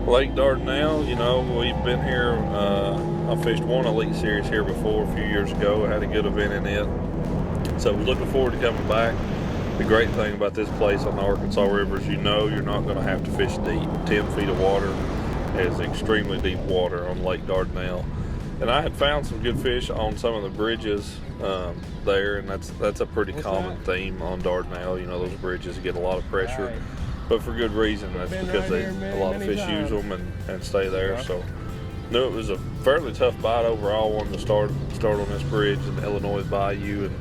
Lake Dardanelle, you know, we've been here. I fished one Elite Series here before a few years ago. I had a good event in it. So we're looking forward to coming back. The great thing about this place on the Arkansas River is you know you're not going to have to fish deep. 10 feet of water is extremely deep water on Lake Dardanelle. And I had found some good fish on some of the bridges there, and that's a pretty common theme on Dardanelle. You know, those bridges get a lot of pressure, but for good reason. That's because a lot of fish use them and stay there. So knew it was a fairly tough bite overall. Wanted to start on this bridge in the Illinois Bayou and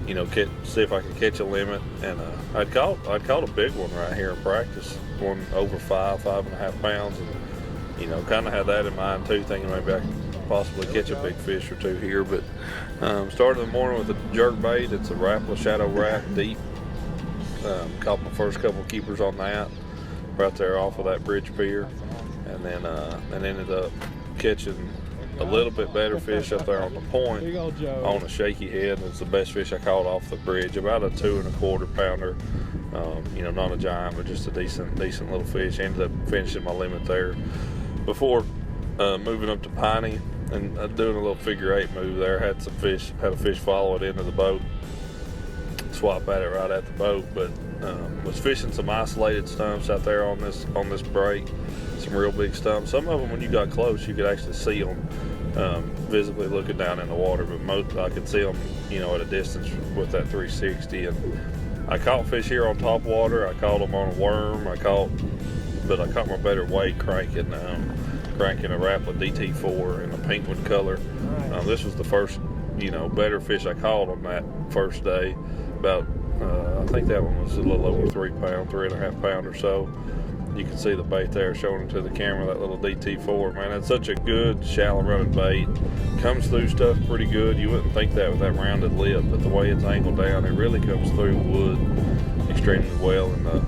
you know, see if I could catch a limit. And I'd caught a big one right here in practice, one over 5.5 pounds, and you know, kind of had that in mind too, thinking maybe I could possibly catch a big fish or two here. But started in the morning with a jerk bait. It's a Rapala Shadow Rap deep. Caught my first couple of keepers on that right there off of that bridge pier, and then ended up catching a little bit better fish up there on the point on a shaky head. It's the best fish I caught off the bridge, about a 2 1/4 pounder. You know, not a giant, but just a decent little fish. Ended up finishing my limit there before moving up to Piney and doing a little figure 8 move there. Had a fish follow it into the boat, swap at it right at the boat, but was fishing some isolated stumps out there on this break. Some real big stumps. Some of them, when you got close, you could actually see them visibly looking down in the water, but most I could see them, you know, at a distance with that 360. And I caught fish here on top water. I caught them on a worm. But I caught my better weight cranking a Rapala DT4 in a pinkwood color. This was the first, you know, better fish I caught on that first day. About I think that one was a little over 3 pound, 3.5 pound or so. You can see the bait there showing it to the camera, that little DT4. Man, that's such a good shallow running bait. Comes through stuff pretty good. You wouldn't think that with that rounded lip, but the way it's angled down, it really comes through wood extremely well in the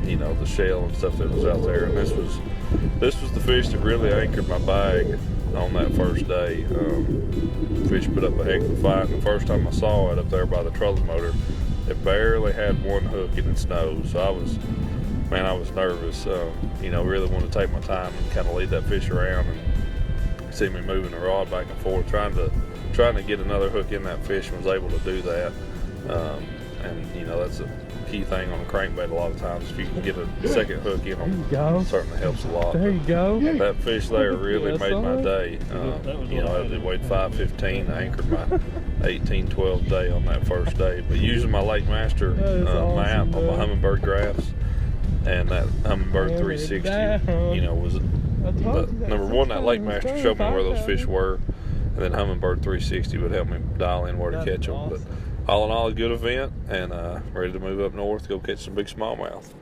you know, the shell and stuff that was out there. And this was the fish that really anchored my bag on that first day. Fish put up a heck of a fight. And the first time I saw it up there by the trolling motor, it barely had one hook in its nose. So I was nervous. You know, really wanted to take my time and kind of lead that fish around and see me moving the rod back and forth, trying to get another hook in that fish, and was able to do that. And you know, that's a key thing on a crankbait a lot of times. If you can get a second hook in them, it certainly helps a lot. There you go. That fish there really made my day. You know, it weighed 5.15. I anchored my 18-12 day on that first day. But using my Lake Master map on my Humminbird graphs and that Humminbird 360, you know, was number one, that Lake Master showed me where those fish were, and then Humminbird 360 would help me dial in where to catch them. But all in all, a good event, and ready to move up north, go catch some big smallmouth.